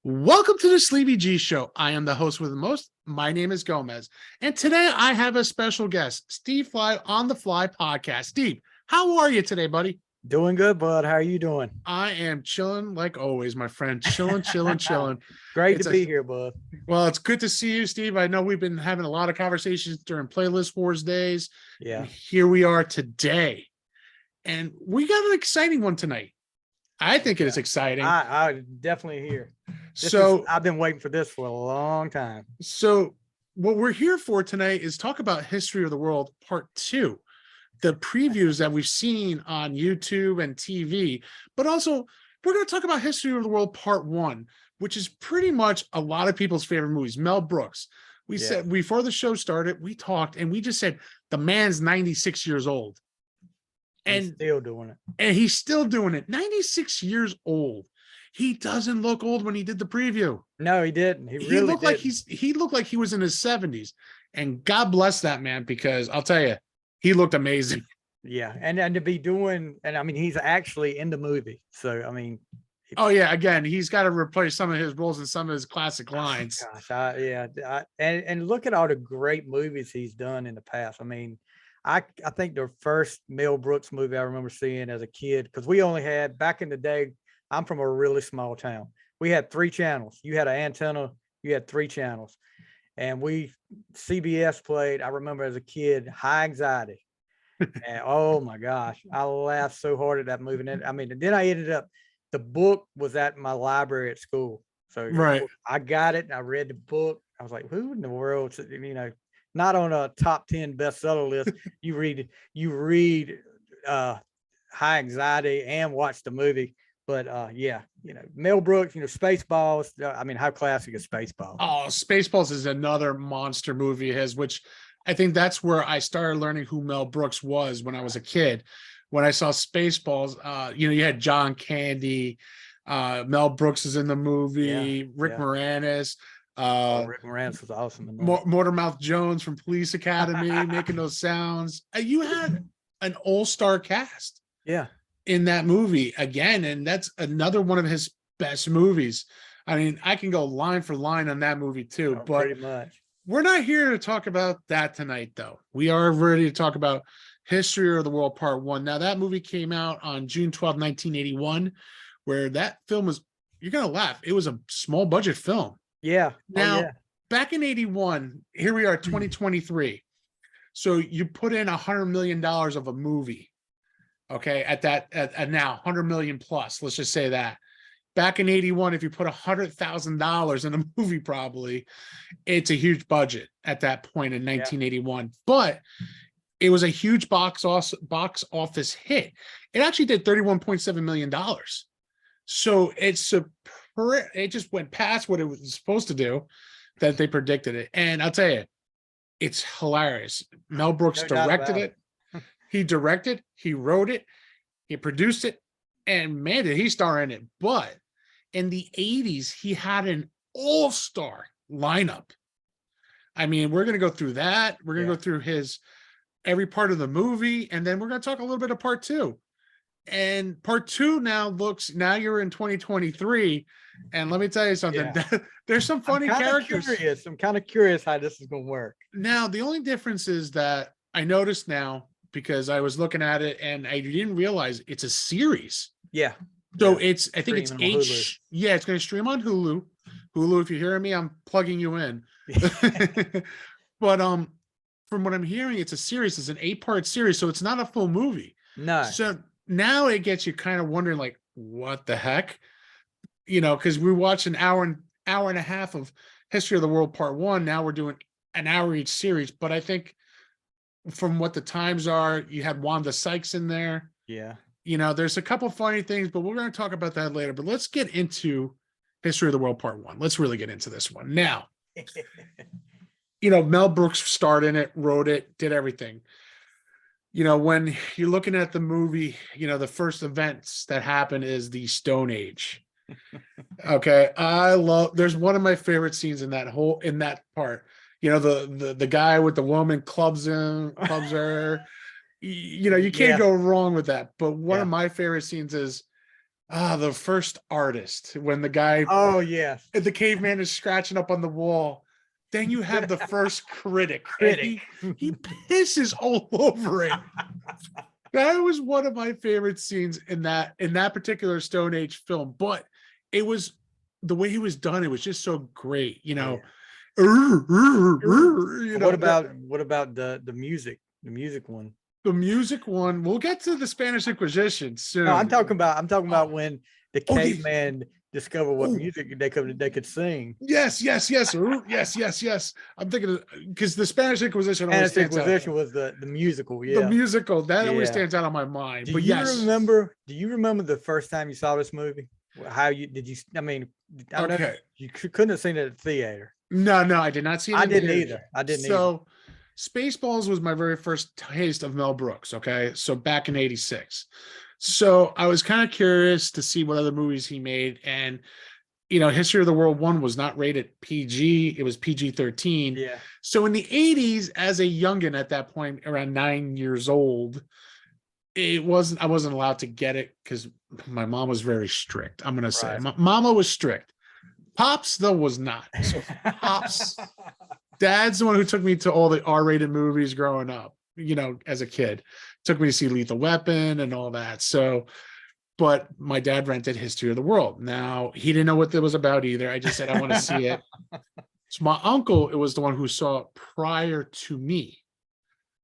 Welcome to the Sleepy G Show. I am the host with the most. My name is Gomez. And today I have a special guest, Steve Flythe on the Fly podcast. Steve, how are you today, buddy? Doing good, bud. How are you doing? I am chilling like always, my friend. Chilling. Great to It's a be here, bud. Well, it's good to see you, Steve. I know we've been having a lot of conversations during Playlist Wars days. Yeah. And here we are today. And we got an exciting one tonight. I think it is exciting. I definitely here. I've been waiting for this for a long time. So what we're here for tonight is talk about History of the World Part 2, the previews that we've seen on YouTube and TV, but also we're going to talk about History of the World Part 1, which is pretty much a lot of people's favorite movies. Mel Brooks. We said before the show started, we talked and we just said the man's 96 years old. And he's still doing it. And he's still doing it. 96 years old. He doesn't look old when he did the preview. No, he didn't. He looked like he looked like he was in his 70s. And God bless that man, because I'll tell you, he looked amazing. Yeah. And to be doing, and I mean, he's actually in the movie. So I mean, oh yeah, again, he's got to replace some of his roles in some of his classic lines. Gosh, and look at all the great movies he's done in the past. I mean, I think the first Mel Brooks movie I remember seeing as a kid, because we only had, back in the day, I'm from a really small town. We had 3 channels. You had an antenna, you had 3 channels. And CBS played, I remember as a kid, High Anxiety. And oh my gosh, I laughed so hard at that movie. And then I ended up, the book was at my library at school. So right. I got it and I read the book. I was like, who in the world, not on a top 10 bestseller list. You read High Anxiety and watch the movie. But Mel Brooks, Spaceballs. I mean, how classic is Spaceballs? Oh, Spaceballs is another monster movie of his, which I think that's where I started learning who Mel Brooks was when I was a kid. When I saw Spaceballs, you had John Candy, Mel Brooks is in the movie, Rick Moranis. Rick Moranis was awesome. Mortimer Jones from Police Academy making those sounds. You had an all-star cast in that movie again, and that's another one of his best movies. I mean, I can go line for line on that movie too, but pretty much. We're not here to talk about that tonight, though. We are ready to talk about History of the World Part 1. Now, that movie came out on June 12, 1981, where that film was, you're going to laugh, it was a small budget film. Yeah. Now, back in 81, here we are, 2023. So you put in $100 million of a movie, okay, at now, 100 million plus, let's just say that. Back in 81, if you put $100,000 in a movie, probably, it's a huge budget at that point in 1981. But it was a huge box office hit. It actually did $31.7 million. So it just went past what it was supposed to do, that they predicted it. And I'll tell you, it's hilarious. Mel Brooks directed it. He directed, he wrote it, he produced it, and man, did he star in it. But in the 80s, he had an all-star lineup. I mean, we're going to go through that. We're going to go through every part of the movie, and then we're going to talk a little bit of part 2. And part 2 now you're in 2023, and let me tell you something. There's some funny characters. I'm kind of curious how this is going to work. Now, the only difference is that I noticed now, because I was looking at it and I didn't realize it's a series. Yeah. So it's going to stream on Hulu. Hulu, if you're hearing me, I'm plugging you in. But from what I'm hearing, it's a series. It's an 8-part series, so it's not a full movie. No. So now it gets you kind of wondering, like, what the heck? Because we watched an hour and a half of History of the World Part 1. Now we're doing an hour each series. But I think from what the times are, you had Wanda Sykes in there. Yeah. There's a couple funny things, but we're going to talk about that later. But let's get into History of the World Part 1. Let's really get into this one. Now, Mel Brooks starred in it, wrote it, did everything. When you're looking at the movie, the first events that happen is the Stone Age. Okay. There's one of my favorite scenes in that part. The guy with the woman clubs her. You can't go wrong with that. But one of my favorite scenes is The first artist, when the guy, Oh yes, the caveman is scratching up on the wall. Then you have the first critic, and critic. he pisses all over it. That was one of my favorite scenes in that particular Stone Age film. But it was the way he was done. It was just so great, Yeah. you know What about the music? The music one. the music one. We'll get to the Spanish Inquisition soon. No, I'm talking about when the Oh, yeah. caveman discovered what Oh. music they could sing. Yes, yes, yes, yes. I'm thinking of, because the Spanish Inquisition always Spanish stands out. Inquisition was the musical. The Yeah. musical that always Yeah. stands out on my mind. Do But you yes, remember? Do you remember the first time you saw this movie? How you did you? I mean, I know okay. you couldn't have seen it at the theater. No, I did not see it. I in didn't theaters. either. I didn't either. So, Spaceballs was my very first taste of Mel Brooks. Okay, so back in '86. So I was kind of curious to see what other movies he made, and History of the World 1 was not rated PG; it was PG-13. Yeah. So in the '80s, as a youngin at that point, around 9 years old, I wasn't allowed to get it because my mom was very strict. I'm gonna say, Right. Mama was strict. Pops though was not. So Pops, Dad's the one who took me to all the R-rated movies growing up. As a kid, took me to see Lethal Weapon and all that. So, but my dad rented History of the World. Now he didn't know what that was about either. I just said I want to see it. So my uncle, it was the one who saw it prior to me.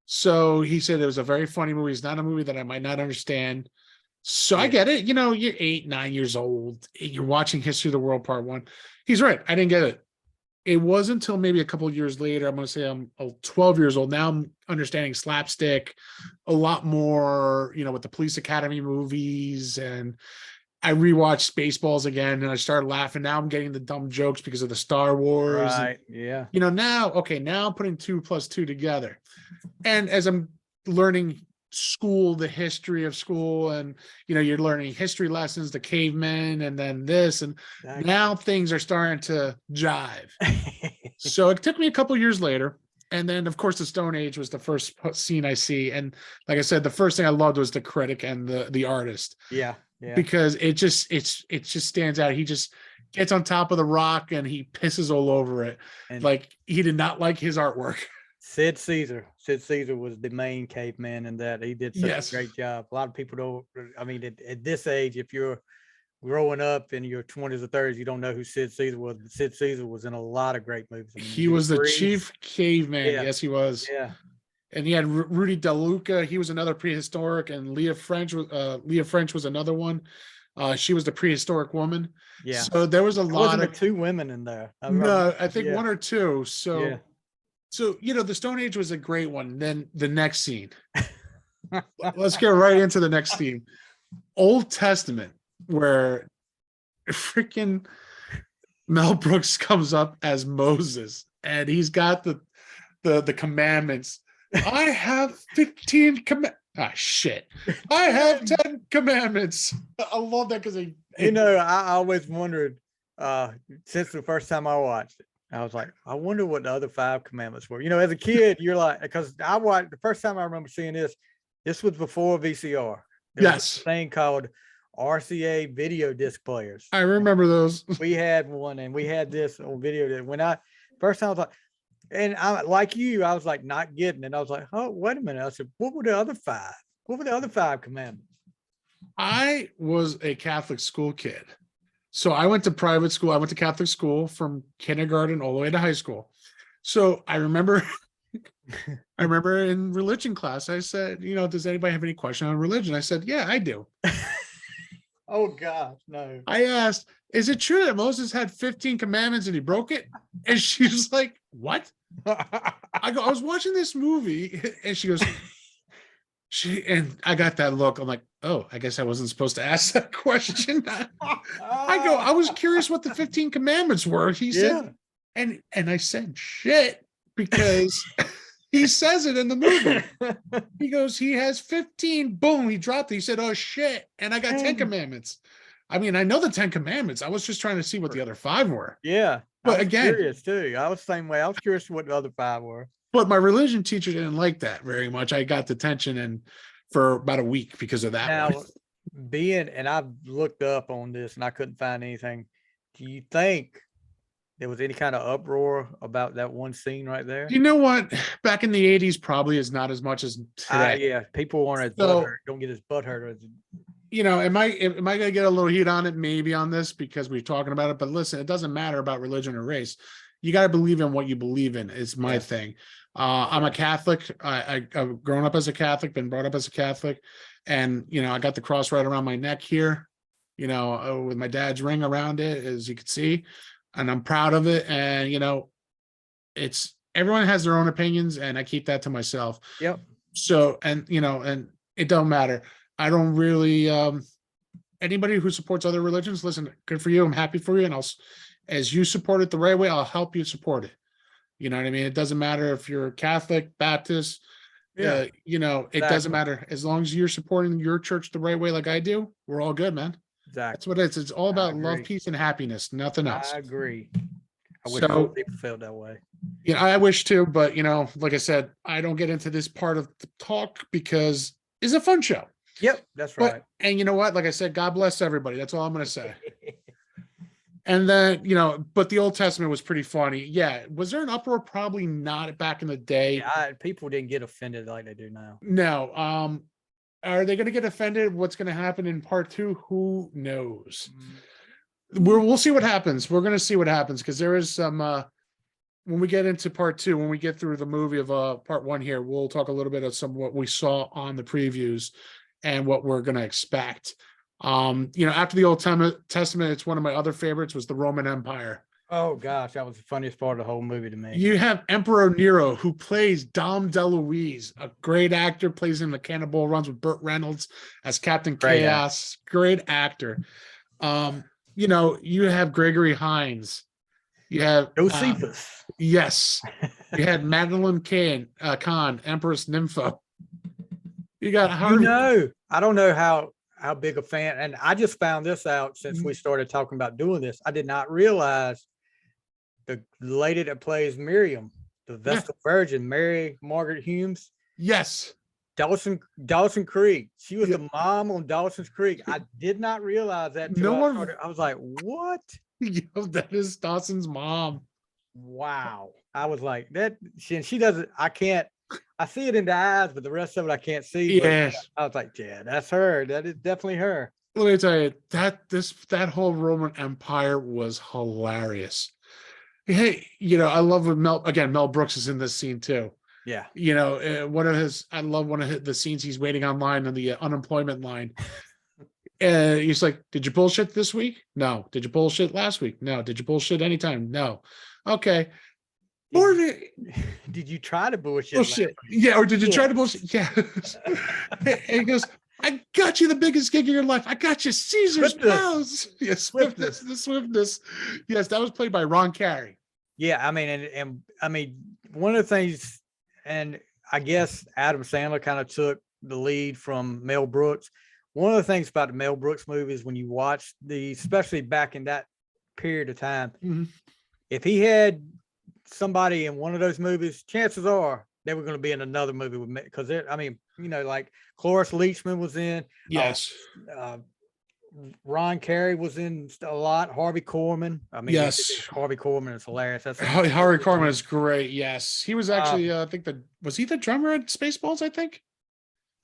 So he said it was a very funny movie. It's not a movie that I might not understand. So I get it. You're 8, 9 years old. You're watching History of the World Part 1. He's right. I didn't get it. It wasn't until maybe a couple of years later. I'm going to say I'm 12 years old. Now I'm understanding slapstick a lot more, with the Police Academy movies. And I rewatched Spaceballs again and I started laughing. Now I'm getting the dumb jokes because of the Star Wars. Right. Yeah. Now I'm putting 2 plus 2 together. And as I'm learning the history of school, and you're learning history lessons, the cavemen, and then this, and now things are starting to jive. So it took me a couple years later, and then of course the Stone Age was the first scene I see, and like I said, the first thing I loved was the critic and the artist. Yeah. Because it just stands out. He just gets on top of the rock and he pisses all over it. And like he did not like his artwork. Sid Caesar was the main caveman in that. He did such a great job. A lot of people don't. I mean, at this age, if you're growing up in your 20s or 30s, you don't know who Sid Caesar was. But Sid Caesar was in a lot of great movies. I mean, he was the chief caveman. Yeah. Yes, he was. Yeah. And he had Rudy DeLuca. He was another prehistoric, and Leah French was another one. She was the prehistoric woman. Yeah. So there was a lot of 2 women in there. I think 1 or 2. So. Yeah. So, the Stone Age was a great one. Then the next scene. Let's get right into the next scene. Old Testament, where freaking Mel Brooks comes up as Moses, and he's got the commandments. I have 15 commandments. Ah, shit. I have 10 commandments. I love that because I always wondered, since the first time I watched it, I was like, I wonder what the other 5 commandments were. As a kid, you're like, because I watched the first time I remember seeing this was before VCR. There was a thing called RCA video disc players. I remember those. We had one, and we had this on video. When I first time I was like, and I like you, I was like not getting it. I was like, oh, wait a minute. I said, what were the other 5? What were the other 5 commandments? I was a Catholic school kid. So I went to private school. I went to Catholic school from kindergarten all the way to high school. So I remember in religion class, I said, does anybody have any question on religion? I said, yeah, I do. Oh God, no. I asked, is it true that Moses had 15 commandments and he broke it? And she was like, what? I go, I was watching this movie, and she goes, and I got that look. I'm like, oh, I guess I wasn't supposed to ask that question. I go, I was curious what the 15 commandments were. He said, and I said, shit, because he says it in the movie. He goes, he has 15. Boom, he dropped it. He said, oh shit. And I got 10 commandments. I mean, I know the 10 commandments. I was just trying to see what the other 5 were. Yeah. But again, curious too. I was the same way. I was curious what the other 5 were. But my religion teacher didn't like that very much. I got detention for about a week because of that. Now, and I've looked up on this and I couldn't find anything. Do you think there was any kind of uproar about that one scene right there? You know what? Back in the 80s, probably is not as much as today. Yeah, people weren't as So, butthurt. Don't get as butthurt as am I gonna get a little heat on it? Maybe on this because we're talking about it. But listen, it doesn't matter about religion or race. You got to believe in what you believe in. Is my Yeah. thing. I'm a Catholic. I've grown up as a Catholic, been brought up as a Catholic, and I got the cross right around my neck here. With my dad's ring around it, as you can see, and I'm proud of it. And it's everyone has their own opinions, and I keep that to myself. Yep. So, and it don't matter. I don't really anybody who supports other religions, listen, good for you. I'm happy for you. And as you support it the right way, I'll help you support it. You know what I mean? It doesn't matter if you're Catholic, Baptist, Yeah. it doesn't matter. As long as you're supporting your church the right way, like I do, we're all good, man. Exactly. That's what it is. It's all about love, agree. peace, and happiness. Nothing else. I agree. I wish So- more people felt that way. I wish to, but like I said, I don't get into this part of the talk because it's a fun show. Yep, that's But right. and you know what? Like I said, God bless everybody. That's all I'm gonna say. And then, but the Old Testament was pretty funny. Yeah. Was there an uproar? Probably not back in the day. Yeah, people didn't get offended like they do now. No. Are they gonna get offended? What's gonna happen in part 2? Who knows? We'll see what happens. We're gonna see what happens because there is some when we get into part 2, when we get through the movie of part 1 here, we'll talk a little bit of some what we saw on the previews and what we're gonna expect. After the Old Testament, it's one of my other favorites was the Roman Empire. Oh gosh, that was the funniest part of the whole movie to me. You have Emperor Nero, who plays Dom DeLuise, a great actor, plays in the Cannonball Runs with Burt Reynolds as Captain Great Chaos. Great actor. You have Gregory Hines. You have Josephus. yes. You had Madeline Kahn, Empress Nympho. You got Harvey. I don't know how big a fan, and I just found this out since we started talking about doing this. I did not realize the lady that plays Miriam, the Vestal Virgin, Mary Margaret Humes. Yes. Dawson Creek. She was the mom on Dawson's Creek. I did not realize that. I was like, what? That is Dawson's mom. Wow. I was like, that she doesn't, I see it in the eyes, but the rest of it I can't see. Yes. I was like, yeah, that's her. That is definitely her. Let me tell you, that whole Roman Empire was hilarious. Hey, I love when Mel Brooks is in this scene too. Yeah. I love one of the scenes he's waiting online on the unemployment line. He's like, did you bullshit this week? No. Did you bullshit last week? No. Did you bullshit anytime? No. Okay. Did you try to bullshit? Yeah. Or did you try to bullshit? Yeah. And he goes, I got you the biggest gig of your life. I got you Caesar's Palace. Yes. Swiftness. The Swiftness. Yes. That was played by Ron Carey. Yeah. I mean, and I mean, one of the things, and I guess Adam Sandler kind of took the lead from Mel Brooks. One of the things about the Mel Brooks movies, when you watch especially back in that period of time, if he had somebody in one of those movies, chances are they were going to be in another movie with me. Because like Cloris Leachman was in. Yes. Ron Carey was in a lot. Harvey Korman. I mean, yes, Harvey Korman is hilarious. Harvey Korman is great. Yes, he was actually. I think was he the drummer at Spaceballs? I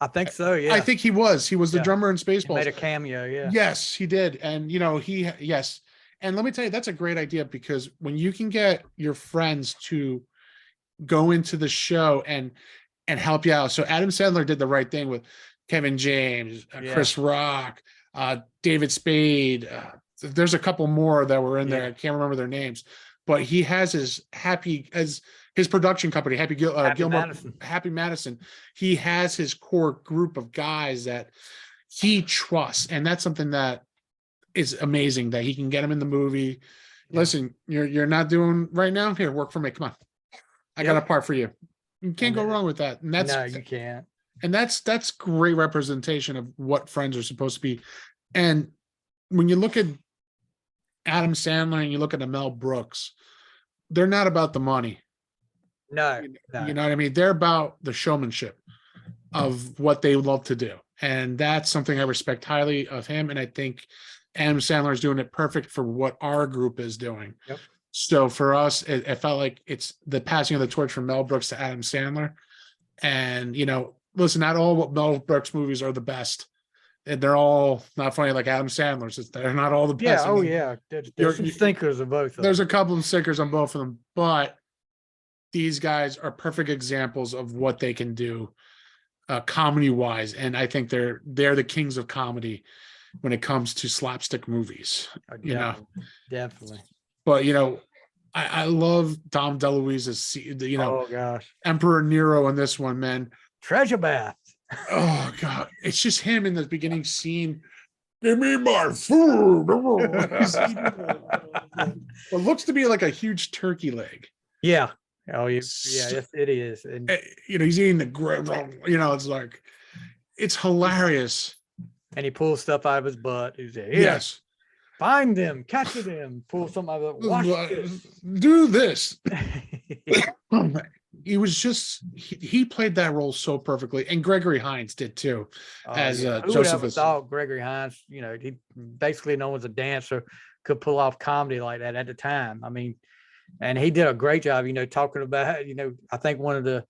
think so. Yeah, I think he was. He was the drummer in Spaceballs. He made a cameo. Yeah. Yes, he did. And yes. And let me tell you, that's a great idea because when you can get your friends to go into the show and help you out. So Adam Sandler did the right thing with Kevin James, Chris Rock. David Spade. There's a couple more that were in there. I can't remember their names, but he has his production company, Happy Madison. He has his core group of guys that he trusts, and that's something that is amazing that he can get them in the movie. Yeah. Listen, you're not doing right now. Here, work for me. Come on, I got a part for you. You can't go wrong with that. And no, you can't. And that's great representation of what friends are supposed to be. And when you look at Adam Sandler and you look at Mel Brooks, they're not about the money. No. You know what I mean? They're about the showmanship of what they love to do. And that's something I respect highly of him. And I think Adam Sandler is doing it perfect for what our group is doing. Yep. So for us, it felt like it's the passing of the torch from Mel Brooks to Adam Sandler. And, listen, not all what Mel Brooks movies are the best. And they're all not funny like Adam Sandler's. They're not all the Yeah. best. Oh yeah. There's some stinkers of both. There's a couple of stickers on both of them, but these guys are perfect examples of what they can do comedy wise. And I think they're the kings of comedy when it comes to slapstick movies, Definitely. But, I love Dom DeLuise's, Oh gosh. Emperor Nero in this one, man. Treasure bath. Oh God. It's just him in the beginning scene. Give me my food. What looks to be like a huge turkey leg. Yeah. Oh, yes, it is. And he's eating it's like, it's hilarious. And he pulls stuff out of his butt. He's like, yes, find them, catch them, pull something out of it. Watch this. Do this. He was just he played that role so perfectly, and Gregory Hines did too. As Who would Joseph ever thought Gregory Hines, he basically known as a dancer, could pull off comedy like that at the time. I mean, and he did a great job, talking about, I think one of the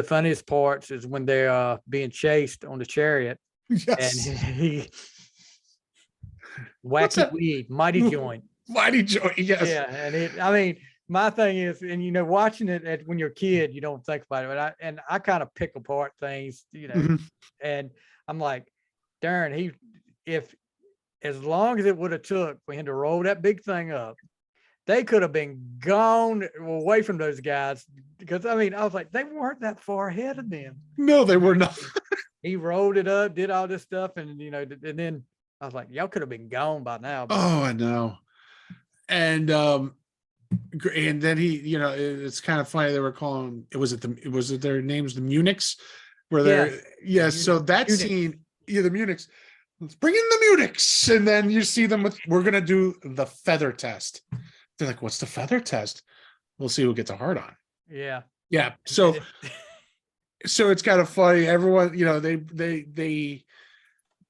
funniest parts is when they're being chased on the chariot. Yes. And he wacky weed, mighty joint. Mighty joint, yes. Yeah, and my thing is, and watching it when you're a kid, you don't think about it, but I kind of pick apart things, and I'm like, darn, if as long as it would have took for him to roll that big thing up, they could have been gone away from those guys, because I was like, they weren't that far ahead of them. No, they were not. He rolled it up, did all this stuff, and and then I was like, y'all could have been gone by now. Oh, I know. And then he, it's kind of funny. They were calling was it their names, the Munichs, where they're so that scene, the Munichs, let's bring in the Munichs, and then you see them we're gonna do the feather test. They're like, what's the feather test? We'll see who gets a hard on. Yeah. So it's kind of funny. Everyone, they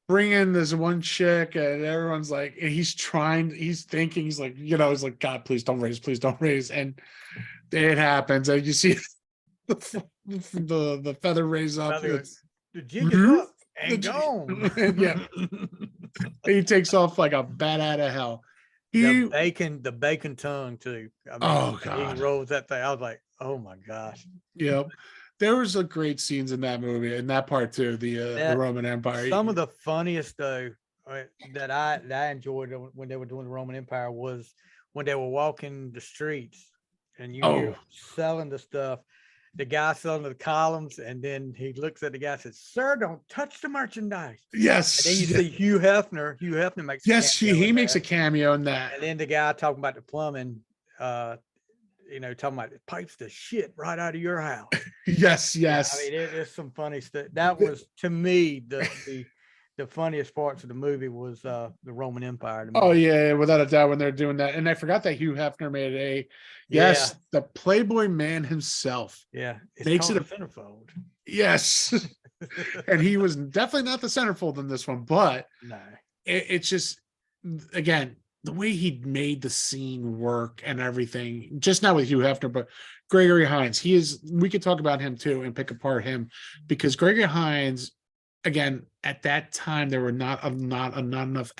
bring in this one chick, and everyone's like, and he's thinking, he's like, God, please don't raise. And it happens. And you see the feather raise up. The jig is up and gone. Yeah. He takes off like a bat out of hell. The bacon tongue too. Oh God. He rolls that thing. I was like, oh my gosh. Yep. There was a great scenes in that movie, and that part too, the Roman Empire. Some of the funniest though that I enjoyed when they were doing the Roman Empire was when they were walking the streets and you're selling the stuff. The guy selling the columns, and then he looks at the guy and says, "Sir, don't touch the merchandise." Yes. And then you see Hugh Hefner. Hugh Hefner makes he makes a cameo in that. And then the guy talking about the plumbing, talking about it pipes the shit right out of your house. Yes. There's some funny stuff. That was, to me, the funniest parts of the movie was the Roman Empire. Oh yeah, without a doubt, when they're doing that. And I forgot that Hugh Hefner made the Playboy man himself. Yeah, makes it a centerfold. Yes. And he was definitely not the centerfold in this one, but no, it's just, again, the way he made the scene work and everything, just not with Hugh Hefner, but Gregory Hines. We could talk about him too and pick apart him, because Gregory Hines, again, at that time, there were not enough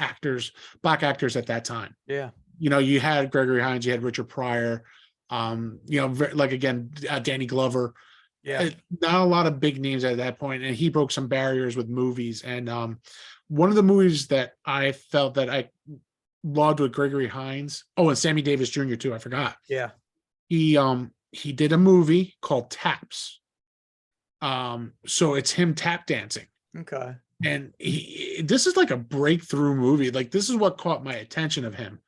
black actors at that time. Yeah. You had Gregory Hines, you had Richard Pryor, Danny Glover. Yeah. Not a lot of big names at that point, and he broke some barriers with movies. And one of the movies that I felt that I loved with Gregory Hines, and Sammy Davis Jr. too, I forgot. Yeah. He did a movie called Taps. So it's him tap dancing. Okay. And this is like a breakthrough movie. Like, this is what caught my attention of him,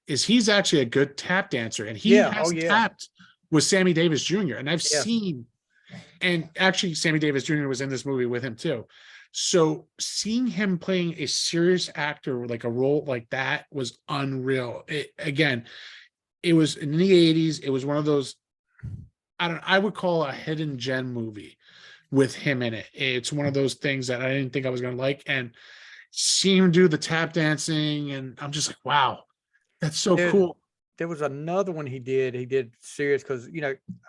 is he's actually a good tap dancer, and he has tapped with Sammy Davis Jr. And I've seen, and actually Sammy Davis Jr. was in this movie with him too. So seeing him playing a serious actor, like a role like that, was unreal. It was in the 80s. It was one of those, I would call a hidden gem movie, with him in it. It's one of those things that I didn't think I was going to like, and see him do the tap dancing, and I'm just like, wow, that's so There, cool. there was another one he did. He did serious because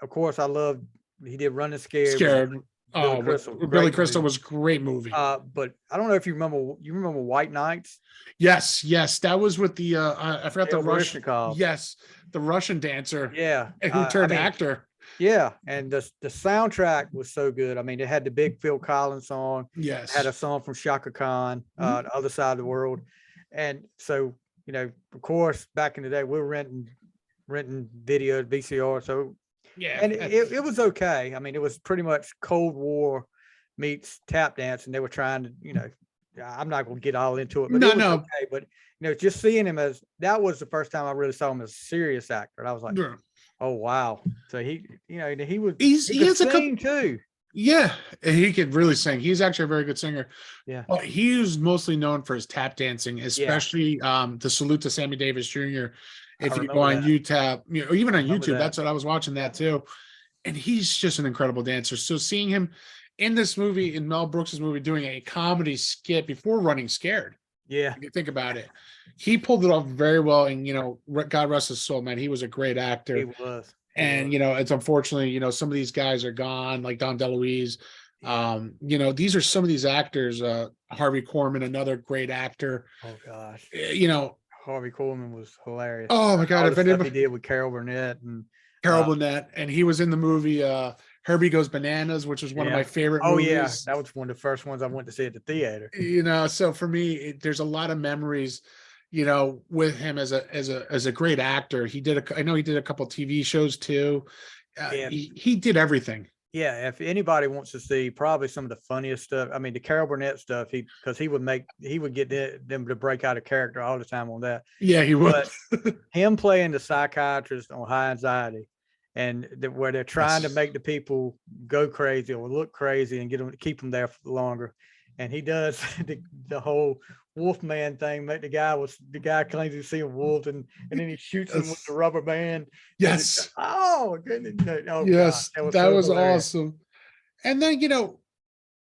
of course, I love. He did Running Scared with Scared. Billy Oh, Crystal. with Billy Great Crystal movie. was a great movie. But I don't know if you remember. You remember White Nights? Yes, yes, that was with the I forgot the Dale Rush. Baryshnikov. Yes, the Russian dancer Yeah. who I turned mean, actor. yeah, and the soundtrack was so good. I mean, it had the big Phil Collins song, it had a Yes. song from Shaka Khan, Mhm. The Other Side of the World, and so of course, back in the day, we were renting video VCR, so Yeah. and it was okay. I mean, it was pretty much Cold War meets tap dance, and they were trying to, I'm not going to get all into it, but No, it was no. okay. But just seeing him as that was the first time I really saw him as a serious actor, and I was like, Yeah. oh wow! So he was he He could has a couple. sing too. Yeah, he could really sing. He's actually a very good singer. Yeah, But he was mostly known for his tap dancing, yeah, especially the salute to Sammy Davis Jr. I If you go remember on that. YouTube, or even I on remember YouTube, that. that's what I was watching that too. And he's just an incredible dancer. So seeing him in this movie, in Mel Brooks's movie, doing a comedy skit before Running Scared, Yeah, if you think about it, he pulled it off very well. And God rest his soul, man, he was a great actor. he was. And it's unfortunately, some of these guys are gone, like Don DeLuise. Yeah. These are some of these actors. Harvey Korman, another great actor. Oh gosh, You know, Harvey Korman was hilarious. oh my God, All if the stuff he anybody, did with Carol Burnett and Carol Burnett, and he was in the movie Herbie Goes Bananas, which was one of my yeah. favorite Oh yeah, movies. that was one of the first ones I went to see at the theater. So for me, there's a lot of memories, with him as a great actor. I know he did a couple TV shows too. Yeah, He did everything. yeah. If anybody wants to see probably some of the funniest stuff, I mean the Carol Burnett stuff, because he would get them to break out of character all the time on that. Yeah, he would. But him playing the psychiatrist on High Anxiety, and where they're trying to make the people go crazy or look crazy and keep them there for longer, and he does the whole Wolfman thing. The guy claims he's seeing wolves, and then he shoots him with the rubber band. Yes. Oh goodness! Oh Yes, gosh, that was hilarious. awesome. And then,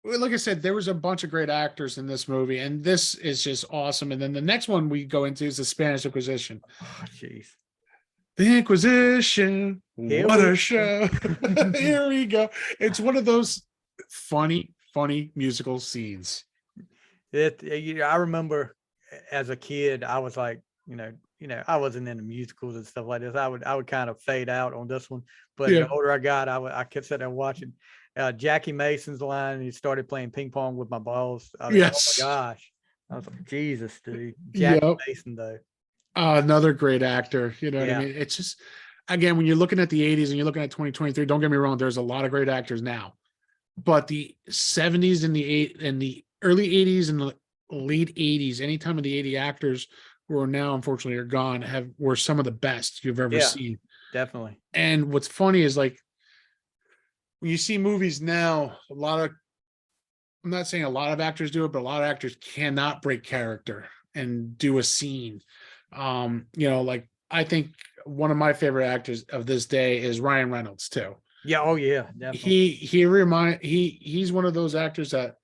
like I said, there was a bunch of great actors in this movie, and this is just awesome. And then the next one we go into is the Spanish Inquisition. Oh, jeez. The Inquisition, Here what we a show. Here we go. It's one of those funny musical scenes. I remember as a kid, I was like, I wasn't into musicals and stuff like this. I would kind of fade out on this one. But Yeah. the older I got, I kept sitting there watching Jackie Mason's line, and he started playing ping pong with my balls. I mean, Yes. oh my gosh. I was like, Jesus, dude. Jackie Yep. Mason, though. Another great actor. You know what I Yeah. mean? It's just, again, when you're looking at the 80s and you're looking at 2023, don't get me wrong, there's a lot of great actors now. But the 70s and the early 80s and the late 80s, any time of the 80 actors who are now unfortunately are gone, were some of the best you've ever Yeah. seen. Definitely. And what's funny is, like, when you see movies now, I'm not saying a lot of actors do it, but a lot of actors cannot break character and do a scene. Like, I think one of my favorite actors of this day is Ryan Reynolds too. Yeah. Oh yeah. Definitely. He's one of those actors that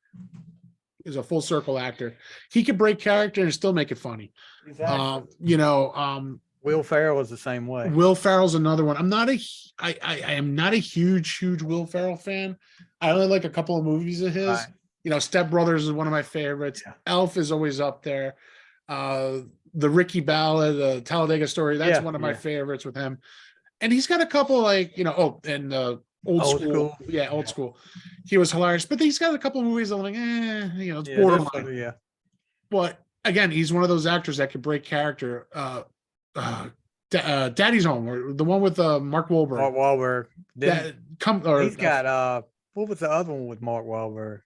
is a full circle actor. He could break character and still make it funny. Exactly. Will Ferrell was the same way. Will Ferrell's another one. I am not a huge Will Ferrell fan. I only like a couple of movies of his. Right. Step Brothers is one of my favorites. Yeah. Elf is always up there. The Ricky Ballad, the Talladega Story, that's one of my favorites with him. And he's got a couple, like, and old school. Yeah, old school. He was hilarious, but he's got a couple of movies that I'm like, it's borderline. Yeah. But again, he's one of those actors that could break character. Daddy's Home, or the one with Mark Wahlberg. Mark Wahlberg. He's got what was the other one with Mark Wahlberg?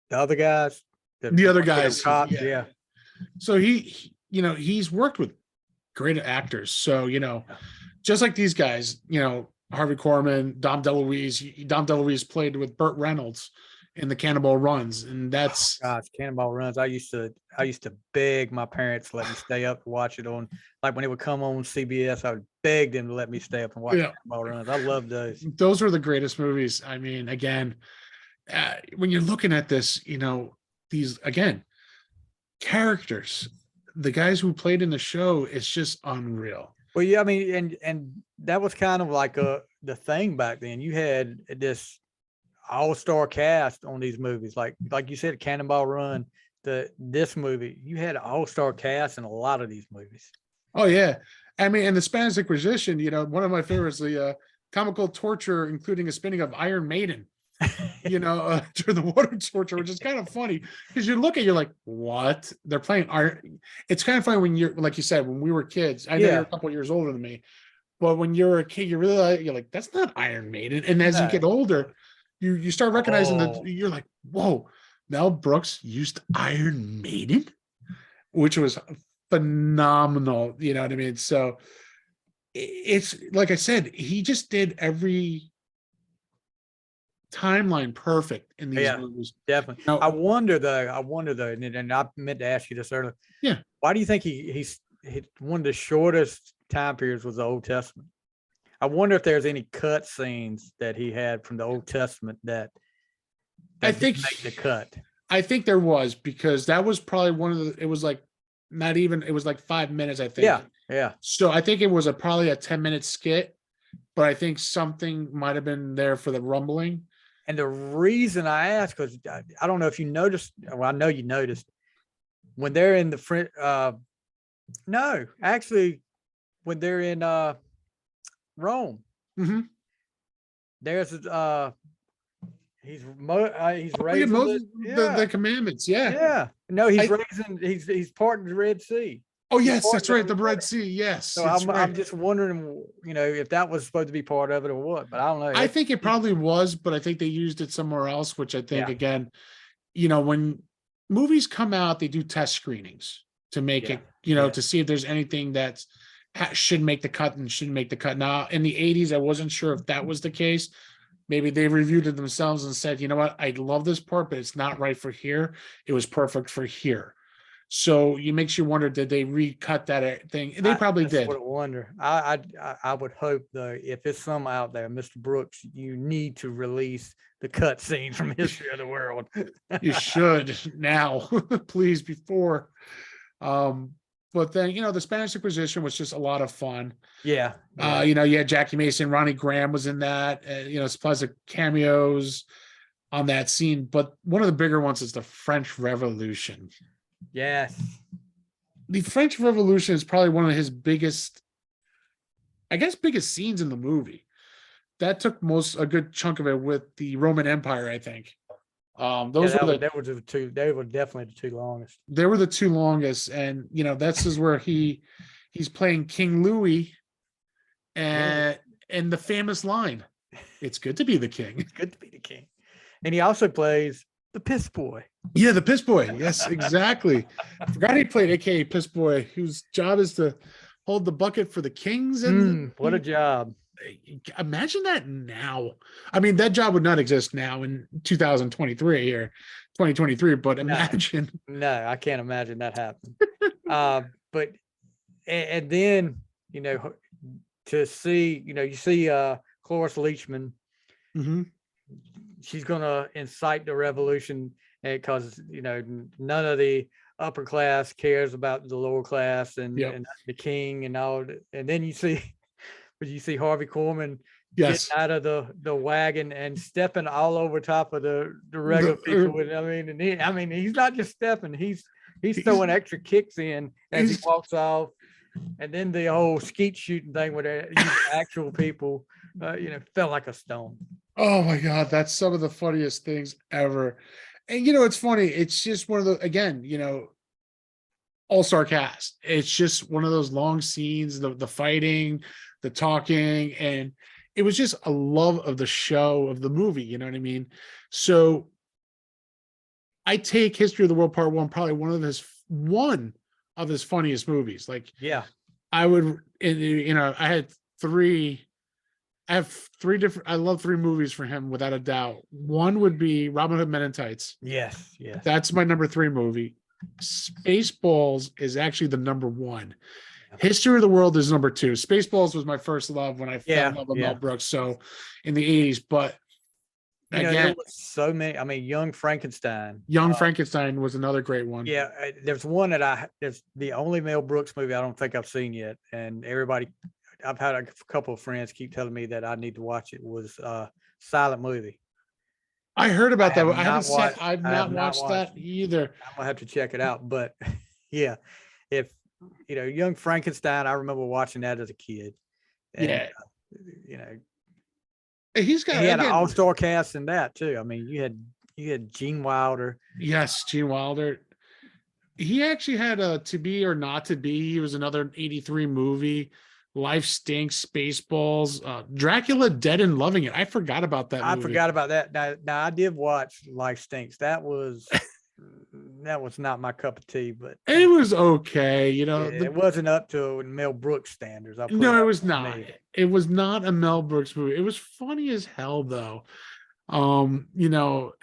The other guys. The other guys. Cops, yeah. So he's worked with great actors. So, just like these guys, Harvey Korman, Dom DeLuise played with Burt Reynolds in the Cannonball Runs. And that's Cannonball Runs. I used to I used to beg my parents to let me stay up to watch it on, like when it would come on CBS, I would beg them to let me stay up and watch Yeah, Cannonball Runs. I love those. those were the greatest movies. I mean, again, when you're looking at this, these again characters, the guys who played in the show, it's just unreal. Well, yeah, I mean, and that was kind of like the thing back then. You had this all-star cast on these movies, like you said, Cannonball Run. This movie, you had an all-star cast in a lot of these movies. Oh yeah, I mean, and the Spanish Inquisition. One of my favorites, the comical torture, including a spinning of Iron Maiden. Through the water torture, which is kind of funny because you're like, what? They're playing art. It's kind of funny when you're, like you said, when we were kids. I know you're a couple years older than me, but when you're a kid, you're like, that's not Iron Maiden. And as you get older, you start recognizing that you're like, whoa, Mel Brooks used Iron Maiden, which was phenomenal. You know what I mean? So it's like I said, he just did every timeline perfect in these movies. Definitely. Now, I wonder though, and I meant to ask you this earlier. Yeah. Why do you think he's one of the shortest time periods was the Old Testament? I wonder if there's any cut scenes that he had from the Old Testament that I think didn't make the cut. I think there was, because that was probably one of the, it was like not even, it was like 5 minutes, I think. Yeah. So I think it was probably a 10-minute skit, but I think something might have been there for the rumbling. And the reason I asked, because I don't know if you noticed, well, I know you noticed when they're in the front. No, actually, when they're in Rome, Mm-hmm. there's he's raising Moses, the commandments. Yeah. No, he's parting the Red Sea. Oh yes, that's right, the Red Sea. Yes. So I'm just wondering, if that was supposed to be part of it or what. But I don't know. I think it probably was, but I think they used it somewhere else, which I think again, when movies come out, they do test screenings to make it, to see if there's anything that should make the cut and shouldn't make the cut. Now, in the 80s, I wasn't sure if that was the case. Maybe they reviewed it themselves and said, you know what, I love this part, but it's not right for here. It was perfect for here. So it makes you wonder, did they recut that thing? They probably did. What I wonder. I would hope though, if it's some out there, Mr. Brooks, you need to release the cut scene from History of the World. You should now, please, before. But then, the Spanish Inquisition was just a lot of fun. Yeah. You had Jackie Mason, Ronnie Graham was in that, plus the cameos on that scene. But one of the bigger ones is the French Revolution. Yes. The French Revolution is probably one of his biggest scenes in the movie. That took a good chunk of it with the Roman Empire, I think. They were the two. They were definitely the two longest. They were the two longest, and that's is where he's playing King Louis, and the famous line, "It's good to be the king." It's good to be the king, and he also plays the Piss Boy. Yeah, the Piss Boy. Yes, exactly. I forgot he played AKA Piss Boy, whose job is to hold the bucket for the kings. And what a job! Imagine that now. I mean, that job would not exist now in 2023 or 2023, but imagine. No, I can't imagine that happening. But then, to see, you see Cloris Leachman. Mm-hmm. She's going to incite the revolution because, none of the upper class cares about the lower class and the king and all. And then you see Harvey Korman getting out of the wagon and stepping all over top of the regular people. He's not just stepping; he's throwing extra kicks in as he walks off. And then the whole skeet shooting thing where actual people, fell like a stone. Oh my God, that's some of the funniest things ever. And it's funny. It's just one of the, again, all-star cast. It's just one of those long scenes, the fighting, the talking, and it was just a love of the show, of the movie. You know what I mean? So I take History of the World Part 1 probably one of his funniest movies. Like, I would, I have three different, I love three movies for him without a doubt. One would be Robin Hood Men in Tights. Yes. That's my number 3 movie. Spaceballs is actually the number one. Yeah. History of the World is number two. Spaceballs was my first love when I fell in Yeah, love with Mel yeah. Brooks. So in the 80s, but You know, there again, was so many. I mean, Young Frankenstein. Young Frankenstein was another great one. Yeah, there's one that there's the only Mel Brooks movie I don't think I've seen yet, and everybody, I've had a couple of friends keep telling me that I need to watch it. Was Silent Movie. I heard I about that. have But I haven't not seen. watched. I've I have not not watched watched that it. either. I'm gonna have to check it out. But yeah, if you know Young Frankenstein, I remember watching that as a kid, and Yeah, you know he's got he had an again. all-star cast in that too. I mean, you had Gene Wilder. Yes, Gene Wilder. He actually had a To Be or Not to Be. He was another 83 movie. Life Stinks, Spaceballs, Dracula Dead and Loving It. I forgot about that I movie. forgot about that. Now I did watch Life Stinks. That was not my cup of tea, but It was okay, it wasn't up to Mel Brooks standards. I'll put it no, it that was way for not. me. It was not a Mel Brooks movie. It was funny as hell though. You know,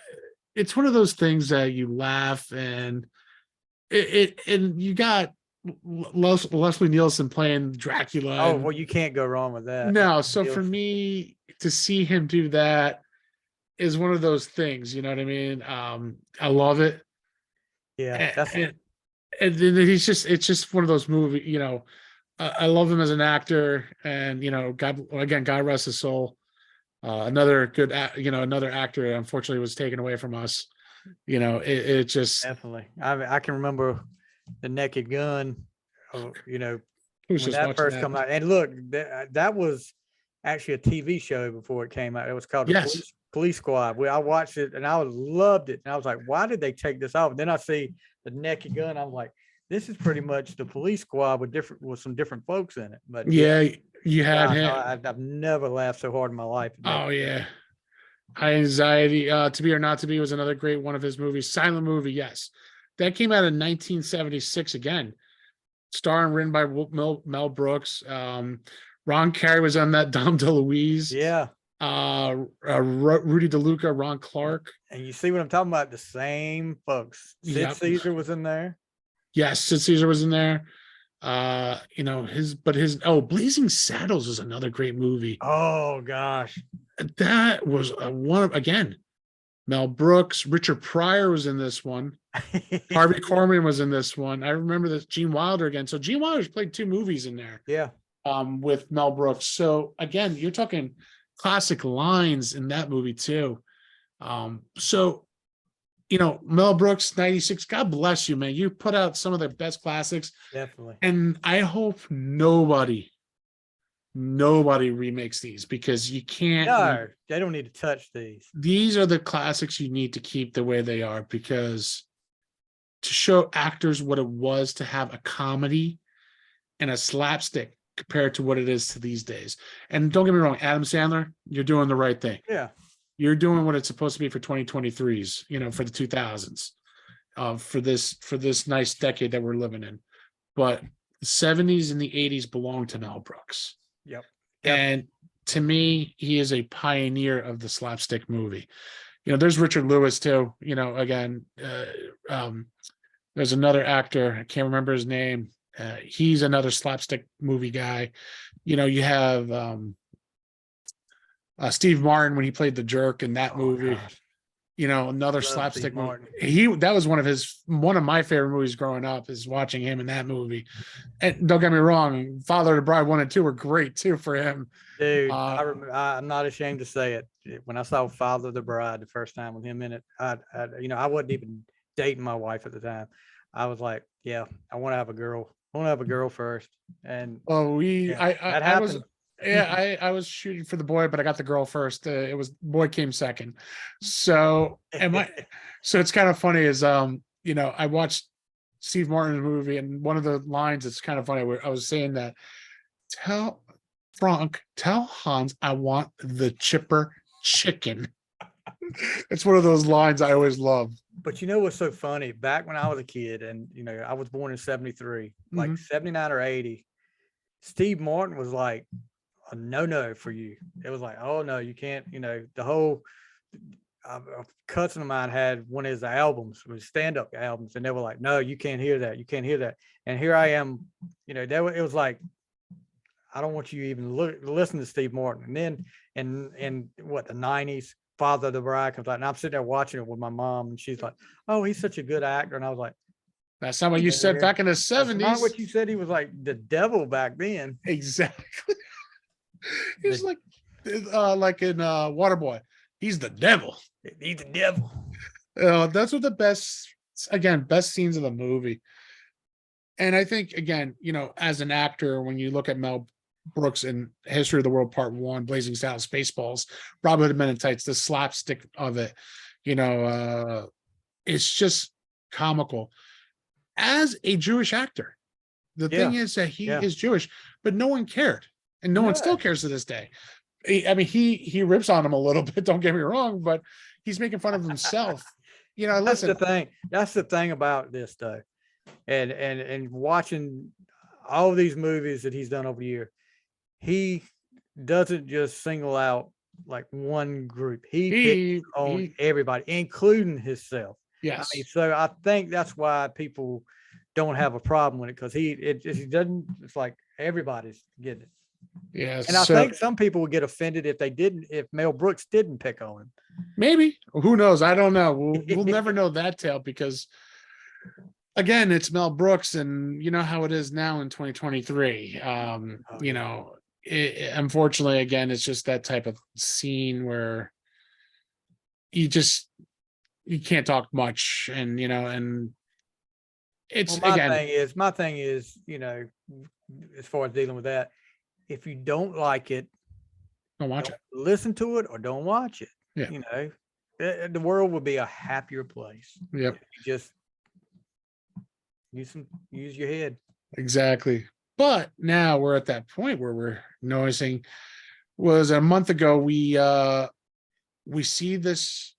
it's one of those things that you laugh and and you got Leslie Nielsen playing Dracula Oh and well, you can't go wrong with that. no, so for Nielsen. me to see him do that is one of those things, you know what I mean? I love it. Yeah, And, that's and, and then it's just one of those movies, I love him as an actor and, God rest his soul. Another good, another actor unfortunately was taken away from us. It just, definitely. I can remember the Naked Gun. who was When just that watching first that? come out, and look, that was actually a TV show before it came out. It was called the Yes. Police Squad. I watched it and I loved it. And I was like, why did they take this off? And then I see the Naked Gun. I'm like, this is pretty much the Police Squad with some different folks in it. But yeah, Yeah, you had gosh, him. I've never laughed so hard in my life. Oh yeah. High Anxiety, To Be or Not to Be was another great one of his movies. Silent Movie, yes. That came out in 1976 again. Starring, written by Mel Brooks. Ron Carey was on that. Dom DeLuise. Yeah. Rudy DeLuca, Ron Clark. And you see what I'm talking about? The same folks. Sid Yep. Caesar was in there. Yes, Sid Caesar was in there. Blazing Saddles is another great movie. Oh gosh. That was one again. Mel Brooks, Richard Pryor was in this one. Harvey Korman was in this one. I remember this. Gene Wilder again. So Gene Wilder's played 2 movies in there. Yeah. With Mel Brooks. So again, you're talking classic lines in that movie too. Mel Brooks, 96. God bless you, man. You put out some of the best classics. Definitely. And I hope nobody remakes these because you can't. No, they don't need to touch these. These are the classics you need to keep the way they are because to show actors what it was to have a comedy and a slapstick compared to what it is to these days. And don't get me wrong, Adam Sandler, you're doing the right thing. Yeah. You're doing what it's supposed to be for 2023s, for the 2000s, for this nice decade that we're living in. But the 70s and the 80s belong to Mel Brooks. Yep. And to me, he is a pioneer of the slapstick movie. There's Richard Lewis too. Again, there's another actor. I can't remember his name. He's another slapstick movie guy. You have Steve Martin when he played the jerk in that movie. Gosh. Another Love slapstick Steve movie. That was one of my favorite movies growing up is watching him in that movie. And don't get me wrong, Father of the Bride 1 and 2 were great too for him. Dude, I'm not ashamed to say it. When I saw Father of the Bride the first time with him in it, I wasn't even dating my wife at the time. I was like, yeah, I want to have a girl. I want to have a girl first. And that happened. I was shooting for the boy, but I got the girl first. Boy came second. So so it's kind of funny is, I watched Steve Martin's movie and one of the lines, it's kind of funny where I was saying that tell Hans I want the chipper chicken. It's one of those lines I always love. But you know what's so funny? Back when I was a kid and, I was born in 73, like 79 or 80, Steve Martin was like a no for you. It was like, oh no, you can't, a cousin of mine had one of his albums, was stand-up albums, and they were like, "No, you can't hear that. You can't hear that." And here I am, it was like, I don't want you to even listen to Steve Martin. And then in what, the 90s, Father of the Bride comes out, and I'm sitting there watching it with my mom, and she's like, "Oh, he's such a good actor." And I was like, That's not what you said back in the "That's not 70s. what you said. He was like the devil back then." Exactly. He's like in Waterboy. He's the devil. He's the devil. That's what the best scenes of the movie. And I think, again, as an actor, when you look at Mel Brooks in History of the World Part 1, Blazing Saddles, Spaceballs, Robin Hood Men in Tights, the slapstick of it, it's just comical. As a Jewish actor, the thing is that he is Jewish, but no one cared, and no one still cares to this day. I mean, he rips on him a little bit, don't get me wrong, but he's making fun of himself. That's Listen. the thing. That's the thing about this, though. And watching all of these movies that he's done over the year, he doesn't just single out like one group. He picks on everybody, including himself. Yes. I mean, so I think that's why people don't have a problem with it, because he doesn't. It's like everybody's getting it. Yes. And I think some people would get offended if Mel Brooks didn't pick on him. Maybe. Who knows? I don't know. We'll never know that tale, because again, it's Mel Brooks, and you know how it is now in 2023. Unfortunately, again, it's just that type of scene where you can't talk much, and and it's my thing is, as far as dealing with that, if you don't like it, don't watch it. Listen to it or don't watch it. Yeah. The world would be a happier place. Yep. You just use your head. Exactly. But now we're at that point where we're noticing, was a month ago, we see this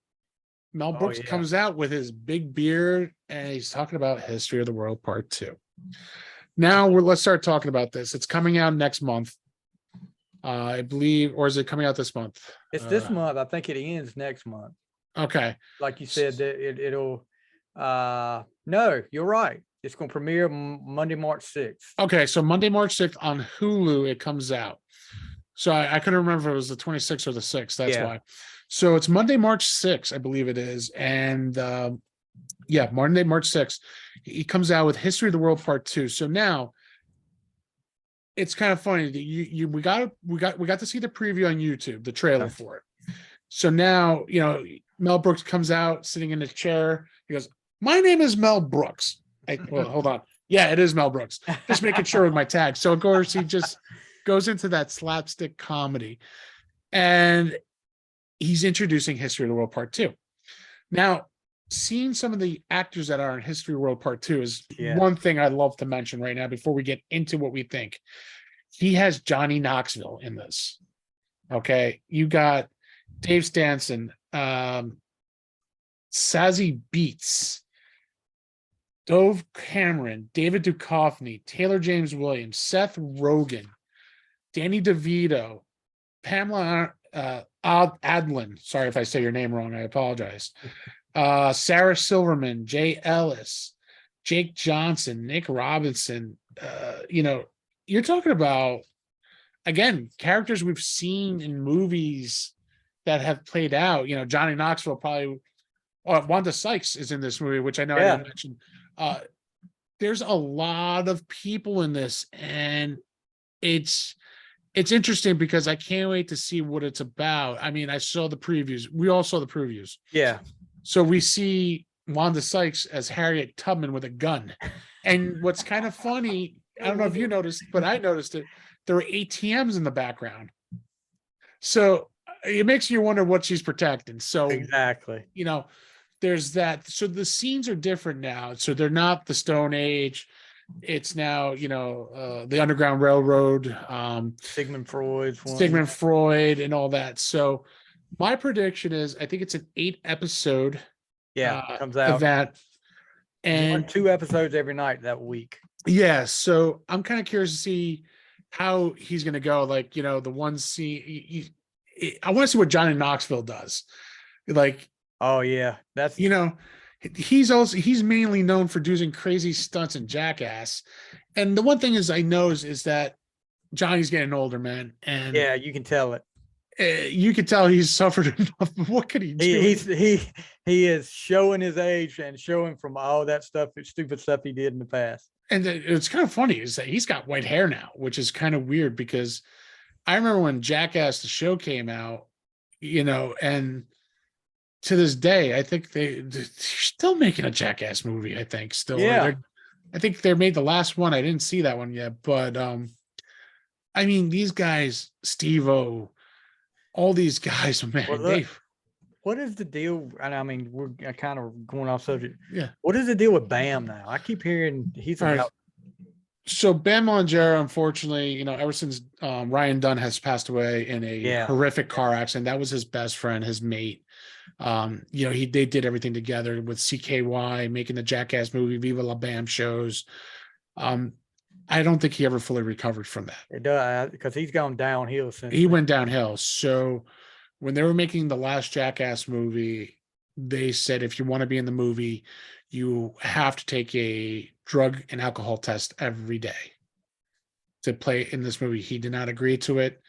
Mel Brooks comes out with his big beard, and he's talking about History of the World Part 2. Now let's start talking about this. It's coming out next month, I believe, or is it coming out this month? It's this month. I think it ends next month. Okay. Like you said, that it'll. No, you're right. It's going to premiere Monday, March 6th. Okay, so Monday, March 6th on Hulu, it comes out. So I couldn't remember if it was the 26th or the 6th. That's why. So it's Monday, March 6th, I believe it is. And Monday, March 6th, he comes out with History of the World Part 2. So now it's kind of funny that we got to see the preview on YouTube, the trailer for it. So now, Mel Brooks comes out sitting in a chair. He goes, "My name is Mel Brooks." Well, hold on. Yeah, it is Mel Brooks. Just making sure with my tag. So of course he just goes into that slapstick comedy, and he's introducing History of the World Part 2. Now, seeing some of the actors that are in History of the World Part 2 is one thing I'd love to mention right now before we get into what we think. He has Johnny Knoxville in this. Okay. You got Dave Stanson, Sassy Beats, Dove Cameron, David Duchovny, Taylor James Williams, Seth Rogen, Danny DeVito, Pamela Adlin. Sorry if I say your name wrong. I apologize. Sarah Silverman, Jay Ellis, Jake Johnson, Nick Robinson. You're talking about, again, characters we've seen in movies that have played out. Johnny Knoxville probably. Wanda Sykes is in this movie, which I know I didn't mention. There's a lot of people in this, and it's interesting because I can't wait to see what it's about. I mean, I saw the previews. We all saw the previews. Yeah. So we see Wanda Sykes as Harriet Tubman with a gun. And what's kind of funny, I don't know if you noticed, but I noticed it. There were ATMs in the background. So it makes you wonder what she's protecting. So exactly. There's that. So the scenes are different now. So they're not the Stone Age. It's now, the Underground Railroad, Sigmund Freud, and all that. So my prediction is, I think it's an 8-episode comes out event, and 2 episodes every night that week. Yeah. So I'm kind of curious to see how he's going to go. Like, the one scene, I want to see what Johnny Knoxville does. Like, Oh yeah, that's You know, he's mainly known for doing crazy stunts in Jackass. And the one thing I know is that Johnny's getting older, man, and yeah, you can tell it. you could tell he's suffered enough. What could he He do? he's he is showing his age and showing from all that stuff, stupid stuff he did in the past. And it's kind of funny is that he's got white hair now, which is kind of weird because I remember when Jackass the show came out, and to this day, I think they're still making a Jackass movie. I think still, or Yeah. I think they made the last one. I didn't see that one yet, but I mean, these guys, Steve-O, all these guys, Well, man, look, what is the deal? And I mean, we're kind of going off subject. yeah. What is the deal with Bam now? I keep hearing he's All right. about. So Bam Margera, unfortunately, ever since Ryan Dunn has passed away in a Yeah. horrific car accident, that was his best friend, his mate. They did everything together with CKY, making the Jackass movie, Viva La Bam shows. I don't think he ever fully recovered from that. It does because he's gone downhill since. He went downhill. So when they were making the last Jackass movie, they said if you want to be in the movie, you have to take a drug and alcohol test every day to play in this movie. He did not agree to it.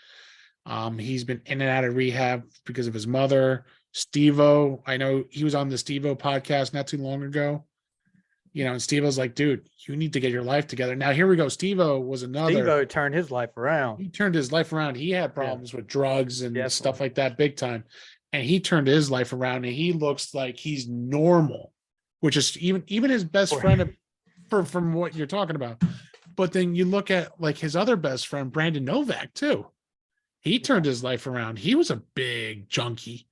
He's been in and out of rehab because of his mother. Steve-O, I know he was on the Steve-O podcast not too long ago. And Steve-O's like, dude, you need to get your life together. Now, here we go. Steve-O was another. Steve-O turned his life around. He turned his life around. He had problems with drugs and Definitely. stuff like that big time. And he turned his life around and he looks like he's normal, which is even his best friend from what you're talking about. But then you look at like his other best friend, Brandon Novak, too. He turned his life around. He was a big junkie.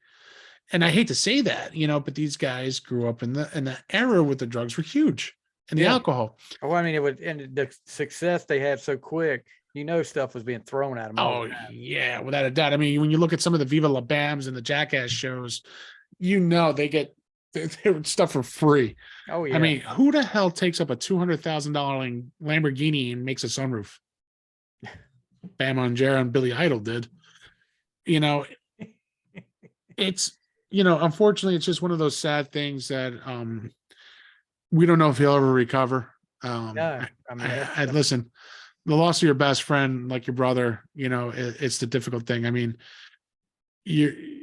And I hate to say that, but these guys grew up in the era with the drugs were huge and the alcohol. Well, I mean, it was, and the success they had so quick, stuff was being thrown at them. Oh, yeah, without a doubt. I mean, when you look at some of the Viva La Bams and the Jackass shows, they get their stuff for free. Oh, yeah. I mean, who the hell takes up a $200,000 Lamborghini and makes a sunroof? Bam Margera and Billy Idol did. It's, unfortunately, it's just one of those sad things that we don't know if he'll ever recover. No, I mean, listen, the loss of your best friend, like your brother, it's the difficult thing. I mean, the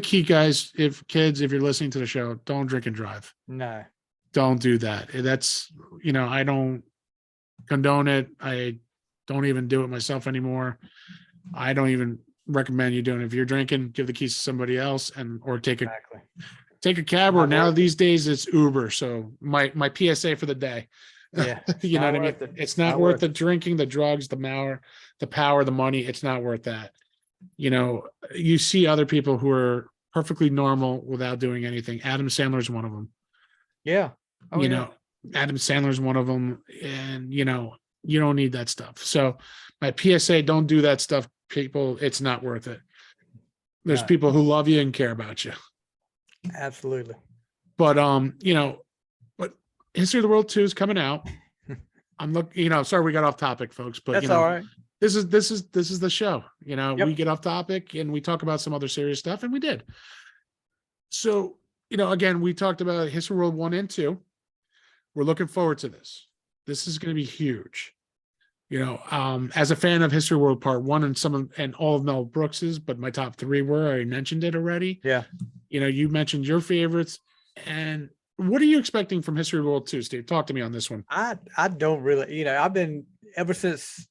key, guys, if you're listening to the show, don't drink and drive. No, don't do that. That's, I don't condone it. I don't even do it myself anymore. I don't even recommend you doing it. If you're drinking, give the keys to somebody else or take a cab, or now these days it's Uber. So my PSA for the day. Yeah. You know what I mean? It's not worth the drinking, the drugs, the power, the money. It's not worth that. You see other people who are perfectly normal without doing anything. Adam Sandler's one of them. Yeah. Adam Sandler's one of them. And, you don't need that stuff. So my PSA, don't do that stuff, people. It's not worth it. There's people who love you and care about you. Absolutely. But, but History of the World 2 is coming out. I'm looking, sorry, we got off topic, folks, but that's all right. This is the show. We get off topic and we talk about some other serious stuff, and we did. So, again, we talked about History World 1 and 2. We're looking forward to this. This is going to be huge. As a fan of History World Part 1 and all of Mel Brooks's, but my top 3 I mentioned it already. Yeah. You mentioned your favorites. And what are you expecting from History World 2, Steve? Talk to me on this one. I don't really, I've been, ever since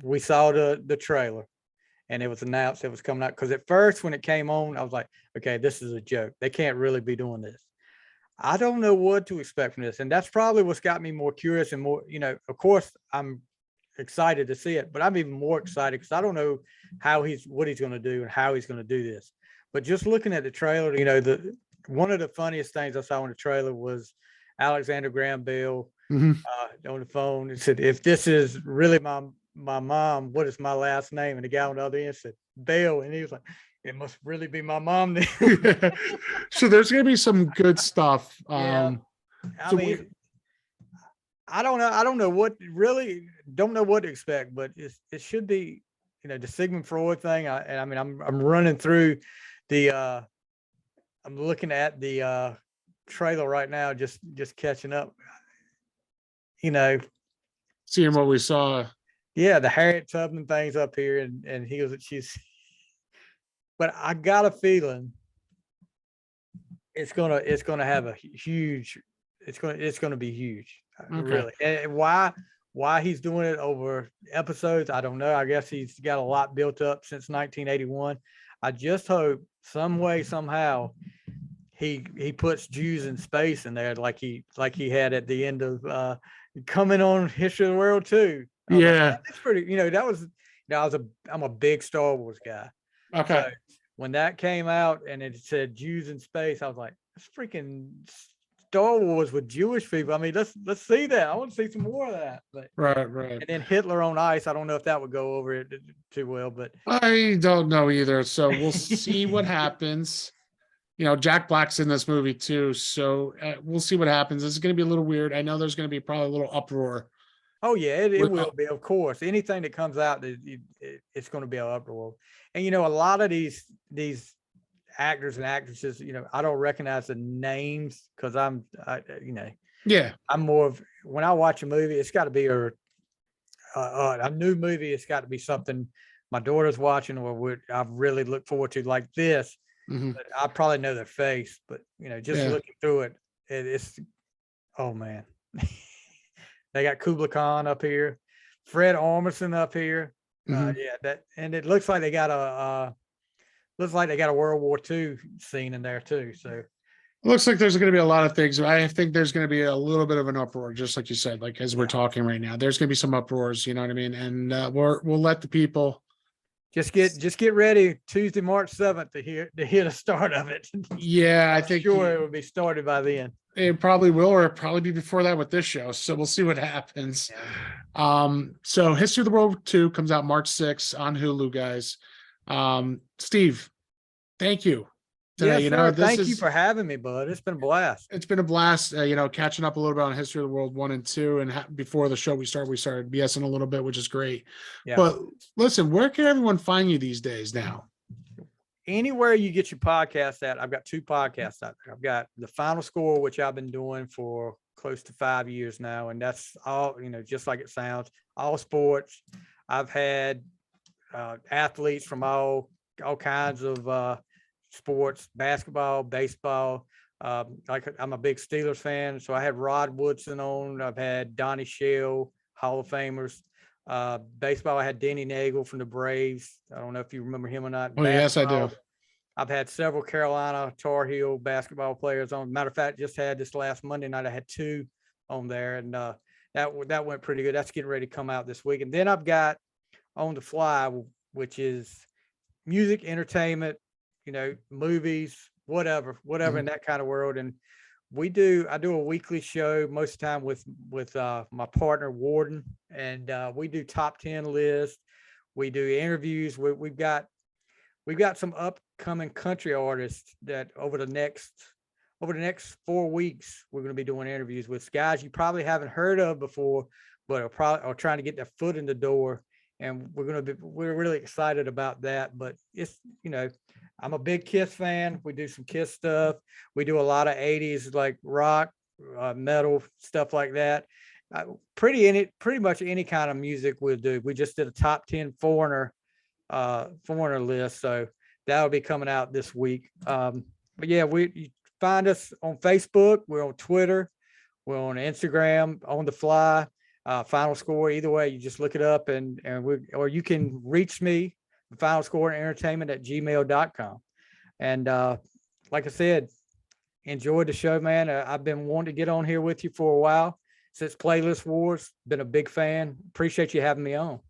we saw the trailer and it was announced it was coming out, because at first when it came on, I was like, okay, this is a joke. They can't really be doing this. I don't know what to expect from this. And that's probably what's got me more curious and more, of course, I'm excited to see it, but I'm even more excited because I don't know what he's going to do and how he's going to do this. But just looking at the trailer, one of the funniest things I saw in the trailer was Alexander Graham Bell on the phone and said, if this is really my mom, what is my last name? And the guy on the other end said Bell, and he was like, it must really be my mom then. So there's going to be some good stuff. Yeah. I don't know. I don't know what to expect, but it should be, the Sigmund Freud thing. I'm running through the I'm looking at the trailer right now, just catching up. You know, Seeing what we saw. yeah, the Harriet Tubman things up here, and she's. But I got a feeling it's gonna have a huge. It's gonna be huge, Okay. really. And why he's doing it over episodes, I don't know. I guess he's got a lot built up since 1981. I just hope some way somehow he puts Jews in space in there like he had at the end of coming on History of the World too. I was like, Yeah. "Man, that's pretty, that was, I'm a big Star Wars guy. Okay. So when that came out and it said Jews in space, I was like, it's freaking Star Wars with Jewish people. I mean, let's see that. I want to see some more of that. But Right. and then Hitler on Ice, I don't know if that would go over it too well, but I don't know either. So we'll see what happens. Jack Black's in this movie too. So we'll see what happens. This is going to be a little weird. I know there's going to be probably a little uproar. oh yeah, it will be, of course. Anything that comes out, it's going to be an uproar. And a lot of these actors and actresses, I don't recognize the names because Yeah. I'm more of, when I watch a movie, it's got to be a new movie. It's got to be something my daughter's watching or I really look forward to, like this. Mhm. But I probably know their face, but just Yeah. looking through it, it's, oh man. They got Kubla Khan up here, Fred Armisen up here. Mhm. Yeah, and it looks like they got a World War II scene in there too. So Looks like there's going to be a lot of things. I think there's going to be a little bit of an uproar, just like you said, like as we're talking right now. There's going to be some uproars, you know what I mean? And we'll let the people just get ready Tuesday, March 7th to hear the start of it. Yeah, I I'm think sure it will be started by then. it probably will, or it'll probably be before that with this show. So we'll see what happens. So History of the World 2 comes out March 6th on Hulu, guys. Steve, thank you today. Yes, sir. Thank you for having me, bud. It's been a blast. It's been a blast, catching up a little bit on History of the World 1 and 2. And before the show we started BSing a little bit, which is great. Yeah. But listen, where can everyone find you these days now? Anywhere you get your podcast at, I've got 2 podcasts out there. I've got The Final Score, which I've been doing for close to 5 years now. And that's all, just like it sounds, all sports. I've had athletes from all kinds of sports, basketball, baseball. Like I'm a big Steelers fan, so I had Rod Woodson on. I've had Donnie Shell, Hall of Famers. Baseball, I had Denny Nagel from the Braves. I don't know if you remember him or not. Oh, yes, I do. I've had several Carolina Tar Heel basketball players on. Matter of fact, just had this last Monday night, I had 2 on there, and that went pretty good. That's getting ready to come out this week. And then I've got On the Fly, which is music, entertainment, movies, whatever in that kind of world. And I do a weekly show most of the time with my partner Warden, and we do top 10 lists. We do interviews. We've got some upcoming country artists that over the next 4 weeks we're going to be doing interviews with guys you probably haven't heard of before, but are trying to get their foot in the door. And we're really excited about that. But it's, I'm a big Kiss fan. We do some Kiss stuff. We do a lot of 80s like rock, metal, stuff like that. Pretty much any kind of music we'll do. We just did a top 10 foreigner list, so that'll be coming out this week. But yeah, you find us on Facebook. We're on Twitter. We're on Instagram. On the Fly. Final Score. Either way, you just look it up, or you can reach me, Final Score Entertainment at gmail.com. And like I said, enjoyed the show, man. I've been wanting to get on here with you for a while since Playlist Wars. Been a big fan. Appreciate you having me on.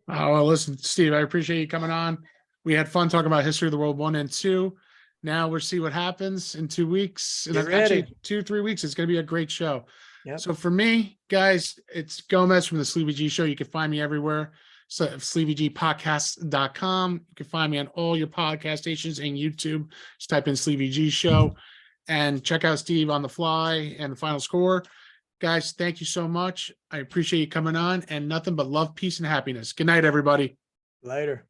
Oh, well, listen, Steve, I appreciate you coming on. We had fun talking about History of the World 1 and 2. Now we'll see what happens in 2 weeks. Get ready. Actually, 2-3 weeks. It's going to be a great show. Yep. So for me, guys, it's Gomez from the Sleevy G Show. You can find me everywhere. So sleevygpodcast.com. You can find me on all your podcast stations and YouTube. Just type in Sleevy G Show and check out Steve on the Fly and the Final Score. Guys, thank you so much. I appreciate you coming on, and nothing but love, peace, and happiness. Good night, everybody. Later.